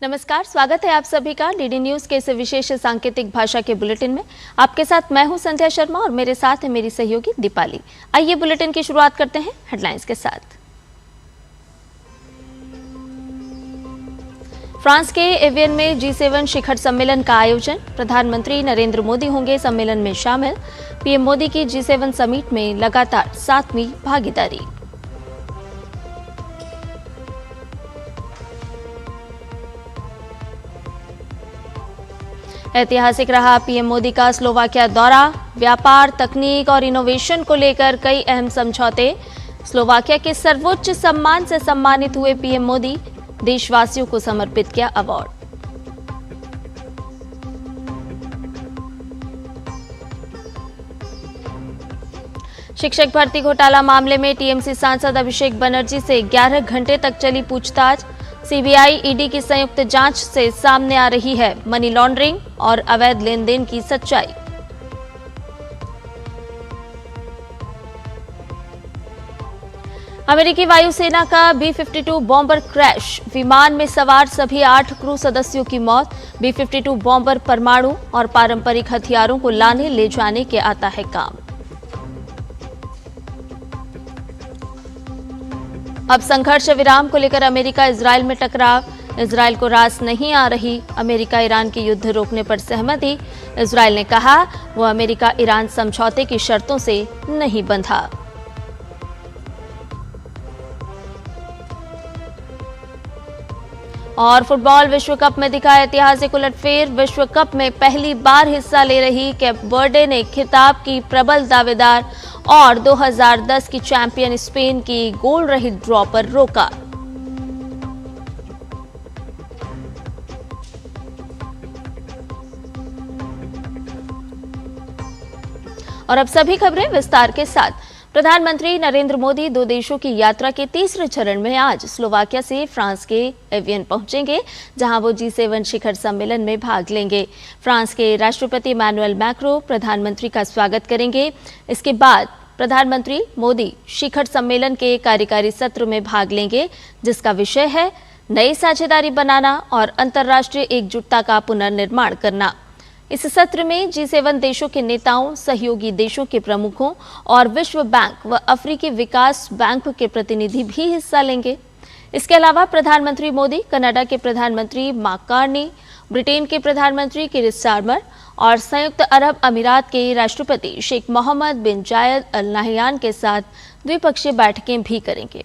नमस्कार, स्वागत है आप सभी का डीडी न्यूज के इस विशेष सांकेतिक भाषा के बुलेटिन में। आपके साथ मैं हूं संध्या शर्मा और मेरे साथ है मेरी सहयोगी दीपाली। आइए बुलेटिन की शुरुआत करते हैं हेडलाइंस के साथ। फ्रांस के एवियन में G7 शिखर सम्मेलन का आयोजन। प्रधानमंत्री नरेंद्र मोदी होंगे सम्मेलन में शामिल। पीएम मोदी की G7 समिट में लगातार 7वीं भागीदारी। ऐतिहासिक रहा पीएम मोदी का स्लोवाकिया दौरा। व्यापार, तकनीक और इनोवेशन को लेकर कई अहम समझौते। स्लोवाकिया के सर्वोच्च सम्मान से सम्मानित हुए पीएम मोदी। देशवासियों को समर्पित किया अवार्ड। शिक्षक भर्ती घोटाला मामले में टीएमसी सांसद अभिषेक बनर्जी से 11 घंटे तक चली पूछताछ। सीबीआई, ईडी की संयुक्त जांच से सामने आ रही है मनी लॉन्ड्रिंग और अवैध लेन देन की सच्चाई। अमेरिकी वायुसेना का B-52 बॉम्बर क्रैश। विमान में सवार सभी 8 क्रू सदस्यों की मौत। B-52 बॉम्बर परमाणु और पारंपरिक हथियारों को लाने ले जाने के आता है काम। अब संघर्ष विराम को लेकर अमेरिका इजरायल में टकराव। इजरायल को रास नहीं आ रही अमेरिका ईरान के युद्ध रोकने पर सहमति। इजरायल ने कहा वो अमेरिका ईरान समझौते की शर्तों से नहीं बंधा। और फुटबॉल विश्व कप में दिखा ऐतिहासिक उलटफेर। विश्व कप में पहली बार हिस्सा ले रही कैप वर्डे ने खिताब की प्रबल दावेदार और 2010 की चैंपियन स्पेन की गोल रहित ड्रॉ पर रोका। और अब सभी खबरें विस्तार के साथ। प्रधानमंत्री नरेंद्र मोदी 2 देशों की यात्रा के तीसरे चरण में आज स्लोवाकिया से फ्रांस के एवियन पहुंचेंगे, जहां वो G7 शिखर सम्मेलन में भाग लेंगे। फ्रांस के राष्ट्रपति इमैनुअल मैक्रो प्रधानमंत्री का स्वागत करेंगे। इसके बाद प्रधानमंत्री मोदी शिखर सम्मेलन के कार्यकारी सत्र में भाग लेंगे, जिसका विषय है नई साझेदारी बनाना और अंतर्राष्ट्रीय एकजुटता का पुनर्निर्माण करना। इस सत्र में G7 देशों के नेताओं, सहयोगी देशों के प्रमुखों और विश्व बैंक व अफ्रीकी विकास बैंक के प्रतिनिधि भी हिस्सा लेंगे। इसके अलावा प्रधानमंत्री मोदी कनाडा के प्रधानमंत्री मार्क कार्नी, ब्रिटेन के प्रधानमंत्री कीर स्टारमर और संयुक्त अरब अमीरात के राष्ट्रपति शेख मोहम्मद बिन जायद अल नाहयान के साथ द्विपक्षीय बैठकें भी करेंगे।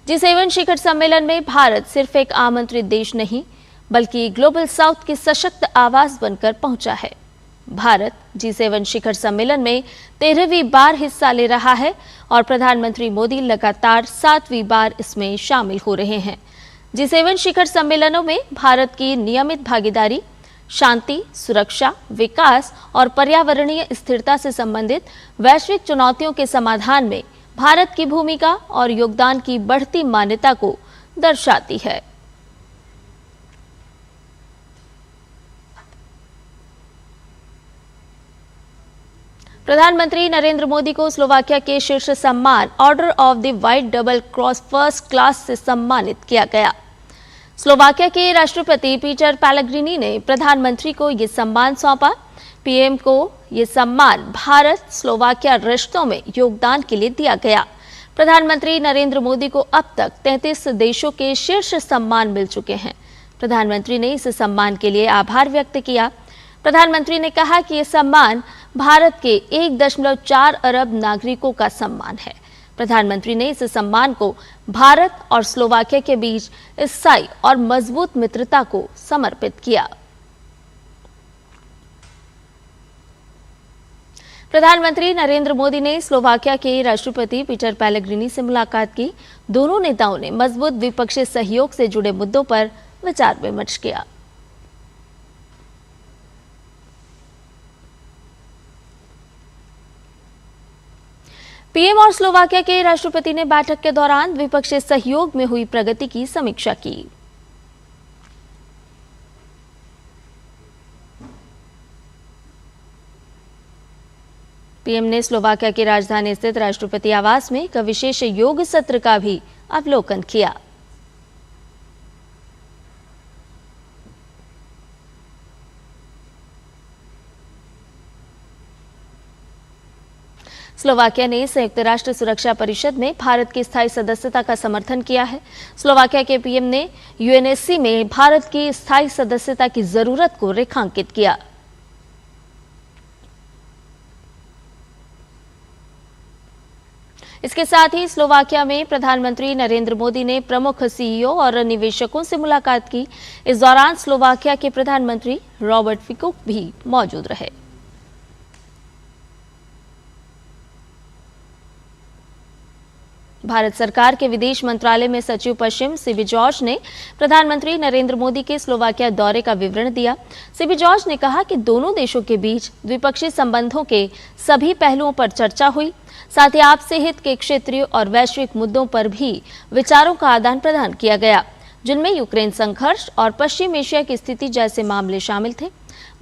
G7 शिखर सम्मेलन में भारत सिर्फ एक आमंत्रित देश नहीं, बल्कि ग्लोबल साउथ की सशक्त आवाज बनकर पहुंचा है। भारत G7 शिखर सम्मेलन में 13वीं बार हिस्सा ले रहा है और प्रधानमंत्री मोदी लगातार 7वीं बार इसमें शामिल हो रहे हैं। G7 शिखर सम्मेलनों में भारत की नियमित भागीदारी शांति, सुरक्षा, विकास और पर्यावरणीय स्थिरता से संबंधित वैश्विक चुनौतियों के समाधान में भारत की भूमिका और योगदान की बढ़ती मान्यता को दर्शाती है। प्रधानमंत्री नरेंद्र मोदी को स्लोवाकिया के शीर्ष सम्मान order of the white double cross first class से सम्मानित किया गया। स्लोवाकिया के राष्ट्रपति पीटर पेलेग्रिनी ने प्रधानमंत्री को ये सम्मान सौंपा। पीएम को ये सम्मान भारत स्लोवाकिया रिश्तों में योगदान के लिए दिया गया। प्रधानमंत्री नरेंद्र मोदी को अब तक 33 देशों के शीर्ष सम्मान मिल चुके हैं। प्रधानमंत्री ने इस सम्मान के लिए आभार व्यक्त किया। प्रधानमंत्री ने कहा कि यह सम्मान भारत के 1.4 अरब नागरिकों का सम्मान है। प्रधानमंत्री ने इस सम्मान को भारत और स्लोवाकिया के बीच स्थायी और मजबूत मित्रता को समर्पित किया। प्रधानमंत्री नरेंद्र मोदी ने स्लोवाकिया के राष्ट्रपति पीटर पेलेग्रिनी से मुलाकात की। दोनों नेताओं ने मजबूत द्विपक्षीय सहयोग से जुड़े मुद्दों पर विचार विमर्श किया। पीएम और स्लोवाकिया के राष्ट्रपति ने बैठक के दौरान द्विपक्षीय सहयोग में हुई प्रगति की समीक्षा की। पीएम ने स्लोवाकिया की राजधानी स्थित राष्ट्रपति आवास में एक विशेष योग सत्र का भी अवलोकन किया। स्लोवाकिया ने संयुक्त राष्ट्र सुरक्षा परिषद में भारत की स्थायी सदस्यता का समर्थन किया है। स्लोवाकिया के पीएम ने यूएनएससी में भारत की स्थायी सदस्यता की जरूरत को रेखांकित किया। इसके साथ ही स्लोवाकिया में प्रधानमंत्री नरेंद्र मोदी ने प्रमुख सीईओ और निवेशकों से मुलाकात की। इस दौरान स्लोवाकिया के प्रधानमंत्री रॉबर्ट फिको भी मौजूद रहे। भारत सरकार के विदेश मंत्रालय में सचिव पश्चिम सीबी जॉर्ज ने प्रधानमंत्री नरेंद्र मोदी के स्लोवाकिया दौरे का विवरण दिया। सीबी जॉर्ज ने कहा कि दोनों देशों के बीच द्विपक्षीय संबंधों के सभी पहलुओं पर चर्चा हुई। साथ ही आपसी हित के क्षेत्रीय और वैश्विक मुद्दों पर भी विचारों का आदान प्रदान किया गया, जिनमें यूक्रेन संघर्ष और पश्चिम एशिया की स्थिति जैसे मामले शामिल थे।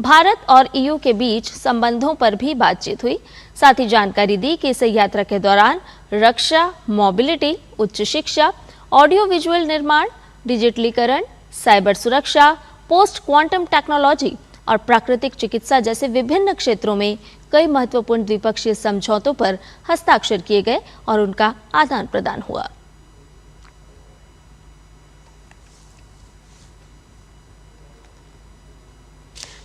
भारत और ईयू के बीच संबंधों पर भी बातचीत हुई। साथ ही जानकारी दी कि इस यात्रा के दौरान रक्षा, मोबिलिटी, उच्च शिक्षा, ऑडियो विजुअल निर्माण, डिजिटलीकरण, साइबर सुरक्षा, पोस्ट क्वांटम टेक्नोलॉजी और प्राकृतिक चिकित्सा जैसे विभिन्न क्षेत्रों में कई महत्वपूर्ण द्विपक्षीय समझौतों पर हस्ताक्षर किए गए और उनका आदान प्रदान हुआ।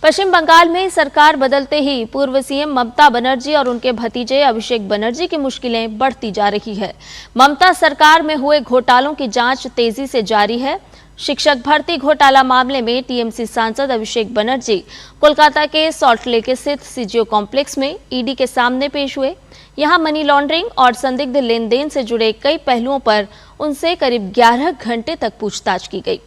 पश्चिम बंगाल में सरकार बदलते ही पूर्व सीएम ममता बनर्जी और उनके भतीजे अभिषेक बनर्जी की मुश्किलें बढ़ती जा रही है। ममता सरकार में हुए घोटालों की जांच तेजी से जारी है। शिक्षक भर्ती घोटाला मामले में टीएमसी सांसद अभिषेक बनर्जी कोलकाता के सॉल्ट लेक स्थित सीजीओ कॉम्प्लेक्स में ईडी के सामने पेश हुए। यहां मनी लॉन्ड्रिंग और संदिग्ध लेन देन से जुड़े कई पहलुओं पर उनसे करीब 11 घंटे तक पूछताछ की गई।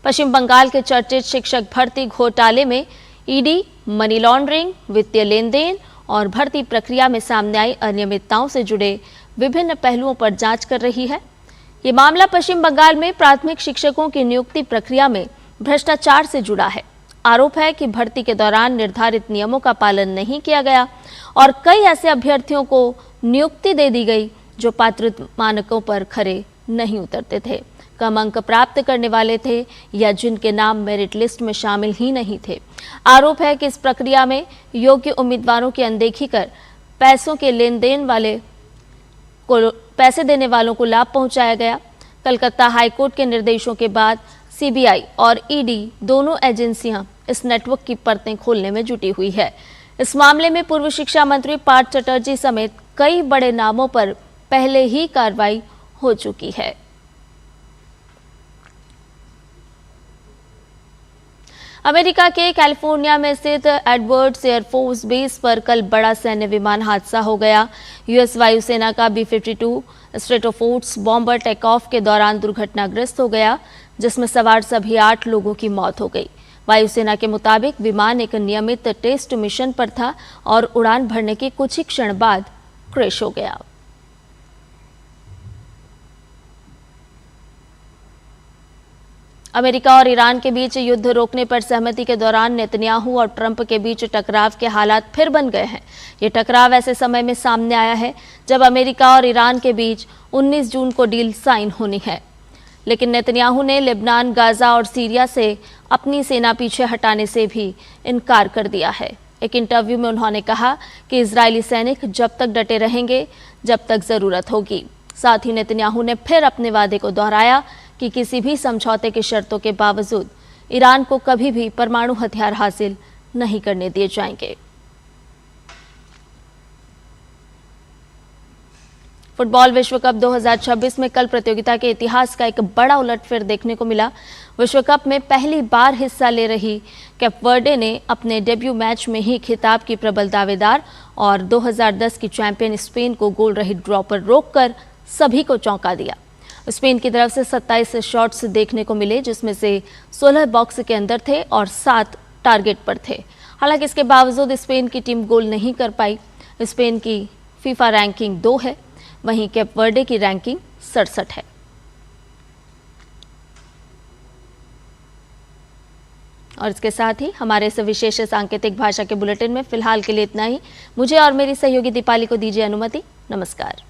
पश्चिम बंगाल के चर्चित शिक्षक भर्ती घोटाले में ईडी मनी लॉन्ड्रिंग, वित्तीय लेन देन और भर्ती प्रक्रिया में सामने आई अनियमितताओं से जुड़े विभिन्न पहलुओं पर जांच कर रही है। ये मामला पश्चिम बंगाल में प्राथमिक शिक्षकों की नियुक्ति प्रक्रिया में भ्रष्टाचार से जुड़ा है। आरोप है कि भर्ती के दौरान निर्धारित नियमों का पालन नहीं किया गया और कई ऐसे अभ्यर्थियों को नियुक्ति दे दी गई जो पात्रता मानकों पर खरे नहीं उतरते थे, कम अंक प्राप्त करने वाले थे या जिनके नाम मेरिट लिस्ट में शामिल ही नहीं थे। आरोप है कि इस प्रक्रिया में योग्य उम्मीदवारों की अनदेखी कर पैसे देने वालों को लाभ पहुंचाया गया। कलकत्ता हाईकोर्ट के निर्देशों के बाद सीबीआई और ईडी दोनों एजेंसियां इस नेटवर्क की परतें खोलने में जुटी हुई है। इस मामले में पूर्व शिक्षा मंत्री पार्थ चटर्जी समेत कई बड़े नामों पर पहले ही कार्रवाई हो चुकी है। अमेरिका के कैलिफोर्निया में स्थित एडवर्ड्स एयरफोर्स बेस पर कल बड़ा सैन्य विमान हादसा हो गया। यूएस वायुसेना का B-52 स्ट्रेटोफोर्ट्स बॉम्बर टेक ऑफ के दौरान दुर्घटनाग्रस्त हो गया, जिसमें सवार सभी 8 लोगों की मौत हो गई। वायुसेना के मुताबिक विमान एक नियमित टेस्ट मिशन पर था और उड़ान भरने के कुछ ही क्षण बाद क्रैश हो गया। अमेरिका और ईरान के बीच युद्ध रोकने पर सहमति के दौरान नेतन्याहू और ट्रंप के बीच टकराव के हालात फिर बन गए हैं। ये टकराव ऐसे समय में सामने आया है जब अमेरिका और ईरान के बीच 19 जून को डील साइन होनी है, लेकिन नेतन्याहू ने लेबनान, गाजा और सीरिया से अपनी सेना पीछे हटाने से भी इनकार कर दिया है। एक इंटरव्यू में उन्होंने कहा कि इजरायली सैनिक जब तक डटे रहेंगे जब तक जरूरत होगी। साथ ही नेतन्याहू ने फिर अपने वादे को दोहराया कि किसी भी समझौते की शर्तों के बावजूद ईरान को कभी भी परमाणु हथियार हासिल नहीं करने दिए जाएंगे। फुटबॉल विश्व कप 2026 में कल प्रतियोगिता के इतिहास का एक बड़ा उलटफेर देखने को मिला। विश्व कप में पहली बार हिस्सा ले रही कैप वर्डे ने अपने डेब्यू मैच में ही खिताब की प्रबल दावेदार और 2010 की चैंपियन स्पेन को गोल रहित ड्रॉ पर रोककर सभी को चौंका दिया। स्पेन की तरफ से 27 शॉट्स देखने को मिले, जिसमें से 16 बॉक्स के अंदर थे और 7 टारगेट पर थे। हालांकि इसके बावजूद स्पेन की टीम गोल नहीं कर पाई। स्पेन की फीफा रैंकिंग 2 है, वहीं कैप वर्डे की रैंकिंग 67 है। और इसके साथ ही हमारे इस विशेष सांकेतिक भाषा के बुलेटिन में फिलहाल के लिए इतना ही। मुझे और मेरी सहयोगी दीपाली को दीजिए अनुमति। नमस्कार।